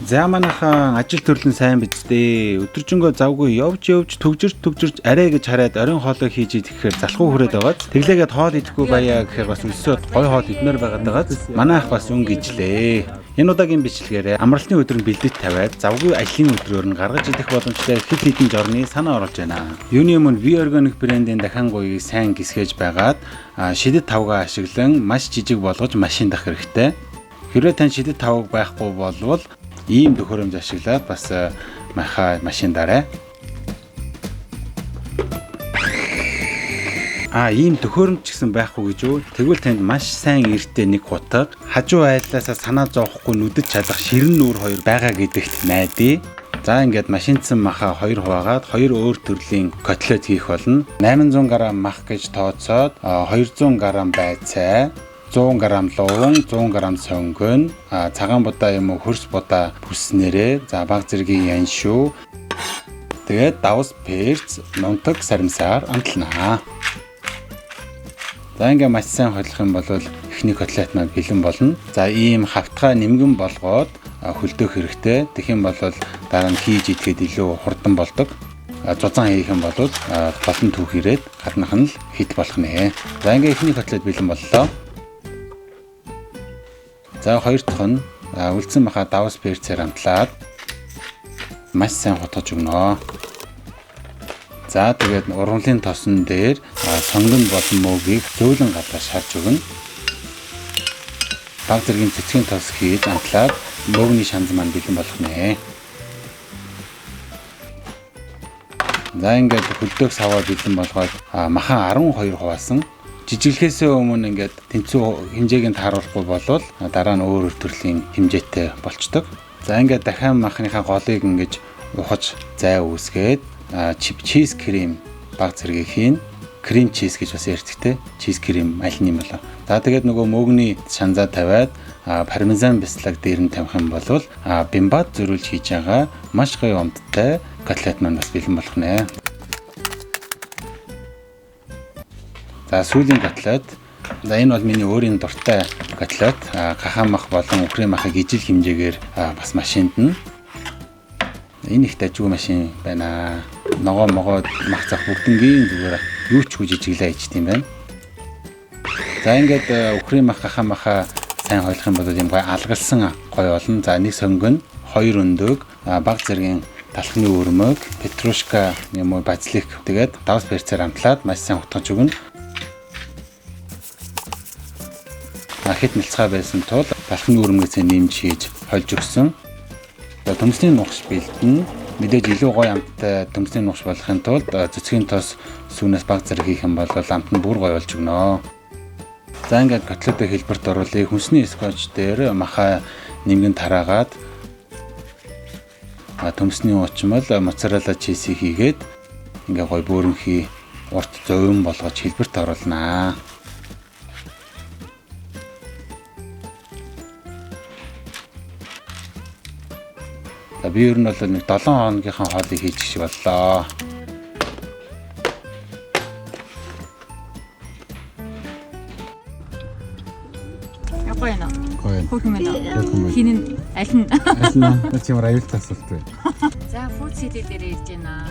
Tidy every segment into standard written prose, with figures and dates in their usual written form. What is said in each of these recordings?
За манайхан ажил төрлөн сайн биз дээ. Өдөржингөө завгүй явж төгжирч арай гэж хараад оройн хоолой хийж идэхээр залхуу хүрээд байгаад тэглээгээд хоол идэхгүй баяа гэхээр бас өсөөд гой хоол идмээр байгаад байгаад манай ах бас өнгөжлээ. Энэ удаагийн бичлэгээр амралтын өдөр нь бэлдэж тавиад завгүй ажлын өдрөөр нь гаргаж идэх боломжтой хэд хэдэн жорны санаа оруулж байна. Юуны өмнө V Organic брэндийн дахин гоёыг сайн гисгэж байгаад шидэт тавгаа ашиглан маш жижиг болгож машин дах хэрэгтэй. Хэрвээ тань шидэт тавг байхгүй болвол ийм төхөөрөмж ашиглаад бас машин дараа. Ийм төхөөрөмж гэсэн байхгүй гэж юу? Тэгвэл танд маш сайн эрттэй нэг хутга, хажуу айллаасаа санаа зовхгүй нүдэд чадах ширэн нүүр хоёр байгаа гэдэгт найдаа. За ингээд машинцсан маха 2 хуваагаад 2 өөр төрлийн котлет хийх болно. 800 г мах гэж тооцоод 200 г байцаа, 100 г луун, 100 г сонгон, цагаан будаа юм уу хөрс будаа бүснээрээ, за баг зэргийн яншуу. Тэгээд давс перц, нунтаг саримсаар амтлнаа. За ингээ маш сайн хойлох юм бол эхний котлет маань бэлэн болно. За ийм хавтгай нэмгэн болгоод хөлдөөх хэрэгтэй. Тэгэх юм бол дараа нь хийж идэхэд илүү хурдан болдог. Зузаан хийх юм бол болон түүх ирээд гаднах нь л хит болох нэ. За ингээ эхний котлет бэлэн боллоо. За хоёр дахь нь үлдсэн маха давс перцээр амтлаад маш сайн хотгож өгнө. За тэгээд ургамлын тосон дээр сонгон болон мөгийг зөөлөн гадаа шарж өгнө. Баг зэргийн цэцгийн тос хийж амтлаад мөгний шанз маань бэлэн болох нэ. За ингээд хөлдөөх саваа бэлэн болгоод махан 12 хуваасан. Жижиглэхээс өмнө ингээд тэнцүү хэмжээг нь тааруулахгүй болвол дараа нь өөр төрлийн хэмжээтэй болчдөг. За ингээд дахин махныхаа голыг ингэж ухаж зай үүсгээд чиз крем баг зэргийг хийн. Крем чиз гэж бас ярьдагтэй. Чиз крем аль нь юм болоо. За тэгээд нөгөө мөгний шанзаа тавиад пармезан бяцлаг дээр нь тавих юм бол бимбад зөрүүлж хийж байгаа маш гоё умдтай котлет маань бас бэлэн болох нэ. За сүүлийн котлет. За энэ бол миний өөрийн дуртай котлет. Кахан мах болон өхрийн махыг ижил хэмжээгээр бас машинд нь. Энэ их дажгүй машин байна. Ногоо мах зах бүгднгийн зүгээр юу ч гэж жижиглээ ичт юм байна. За ингээд өхрийн мах кахан маха сайн хойлох юм бол юм гой алгалсан гой болно. За нэг сонгон, 2 өндөг, баг зэргийн талхны өрмөг, петрушка юм уу базилик тэгээд давс перцээр амтлаад маш сайн утгаж өгнө. Хит нэлцгай байсан тул талхны өрмөгөөс нэмж хийж хольж өгсөн. Төмсний нухш бэлдэн мэдээж илүү гоё амттай төмсний нухш болохын тулд цэцгийн тос сүүнээс баг зэрэг хийх юм бол амт нь бүр гоё болж өгнө. За ингээд котлетыг хэлбэрт оруулъя. Хүнсний скотч дээр маха нэмгэн тараагаад төмсний уучмал моцарелла чизийг хийгээд ингээ гоё бөөрөнхий урт зовин болгож хэлбэрт оруулнаа. Би ер нь бол нэг 7 хоногийнхаа хоолыг хийж гişi боллоо. Япона. Хөөмөнө. Хинэн аль нь? Аль нь чимээр аюултай асуулт бай. За food city дээр ирж байна.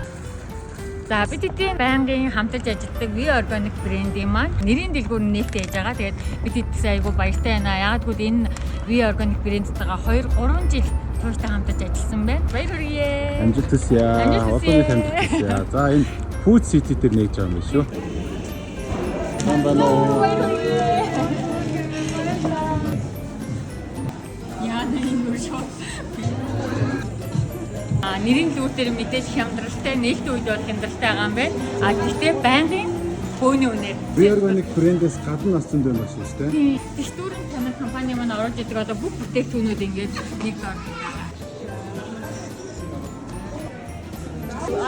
За бид эдийн байнгын хамтарч ажилладаг V Organic брэндийн маань нэрийн дэлгүүр нээлттэй хийж байгаа. Тэгээд бид эдгээс айгүй баяртай байна. Яг гэвэл энэ V Organic брэндтэйгээ 2-3 жил тууштай хамтарч ажилласан байна. Баяр хүргэе. Амжилт хүсье. Одоо нэг амжилт хүсье. За энэ food city дээр нээж байгаа юм шүү. Нэрийн дэлгүүртэр мэдээж хямдралтай нээлттэй үед бол хямдралтай байгаа юм байна. Гэхдээ байнгын хөөний үнээр. V Organic брэндээс гадна нас зөндөө маш шүү дээ. Тийм. Тэштүүрийн танай компани маань оруулж идэг одоо бүх бүтээгдэхүүнүүд ингээд нэг дор.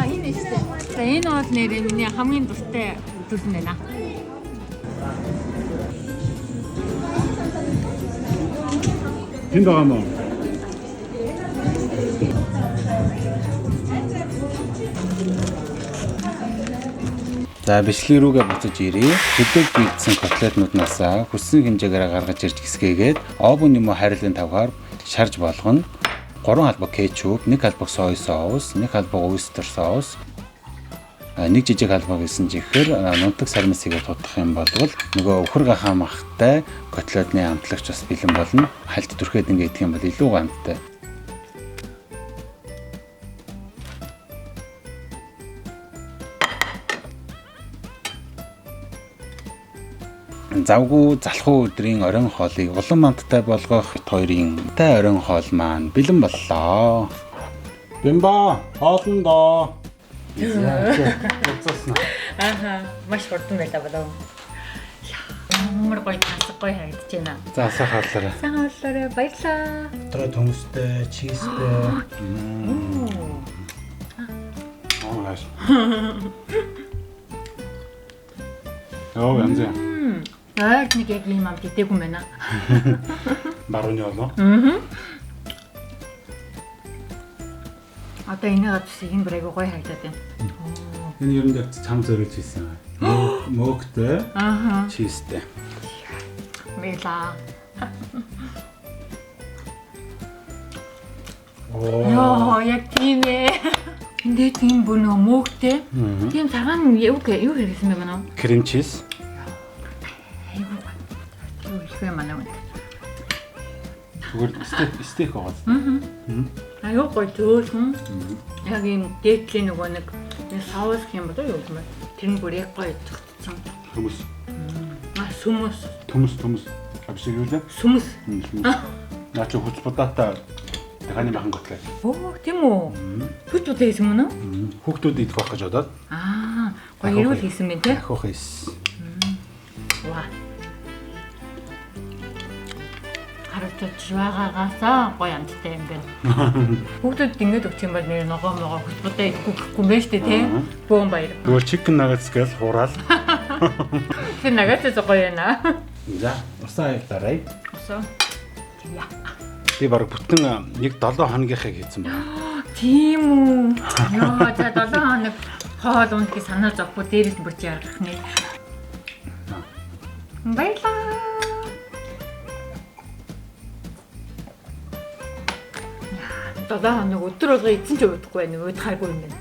Энэ ихтэй. За энэ бол нэрээ миний хамгийн дуртай төлөв байна. Тэнд байгаа мó. За бичлэг рүүгээ буцаж ирээ. Хөдөөж бийдсэн котлетнууднаас хүссэн хэмжээгээр гаргаж ирж гисгээгээд овн юм уу хайрлын тавгаар шарж болгоно. 3 албаг кетчуп, 1 албаг сой соус, 1 албаг ойстер соус, 1 жижиг албаг гэсэн чихэр нунтаг сармисыг тутах юм бол нөгөө өхөр гахаа махтай котлетны амтлагч бас бэлэн болно. Хальт түрхээд ингэ идэх юм бол илүү гамттай. Завгүй залхуу өдрийн оройн хоолыг улам манттай болгох хоёрын тай оройн хоол маань бэлэн боллоо. Бимба хоолндоо. Уцаасна. Ааха, маш хурдан байлаа болов. Ямар гоё тасаг гоё харагдаж байна. За сайхан хаалаарай. Сайн хаалаарай, баярлаа. Дотроо төмөстэй, чизтэй. Оогаш. Оо янзаа. Нэг яг ийм ам дийггүй байна. Барууны олоо. Одоо энэ гадс ийм бүрэг гоё харагдаад байна. Энэ ер нь чам зөрөж хийсэн. Мөөгтэй, Ааха. чизтэй. Мэла. Оо. Йоо, яг тийм ээ. Эндээ тийм бөнөө мөөгтэй. Тийм цагаан юу хэрэгсэн бэ манай? Крем чиз. Айгуу. Юу ихвэ манай үнд. Зүгээр стейк байгаа. Айгуу гоё төөлхөн. Яг ийм дээдлийн нөгөө нэг соус юм бодоо юу юм бэ? Тэр нь бүр яг гоё тогтцсон. Хүмүүс. Сүмс. Абсиг юу лээ? Сүмс. Наа чи хүч бодаатай даханы махан готлаа. Оо, тийм үү? Хөт үдээ хийсэн мөн үү? Хүүхдүүд идэх байх гэж бодоод Аа, гоё ирүүл хийсэн бэ те? Ахих хийс. Ваа. Харагдаж байгаагаасаа гоё амттай юм байна. Хүүхдүүд ингэж өгч юм бол нэр ногоо хөт будаа идэхгүй гэхгүй юм байна шүү дээ те? Бөөн баяр. нөгөө chicken nuggets гэж хураал. Тэр нагаач гоё байна. За, усаа аяглаарай. Осоо. Тийя. Би баг бүтэн нэг 7 хоногийнхыг хийсэн байна. Тийм үү. Яа, за 7 хоног хоол ундхий санаа зовхгүй дээрээс нь бүрч яргах нэ. Баярлаа. Яа, 7 хоног өдөр болго эзэн ч уудахгүй байх, уудахааргүй юм байна.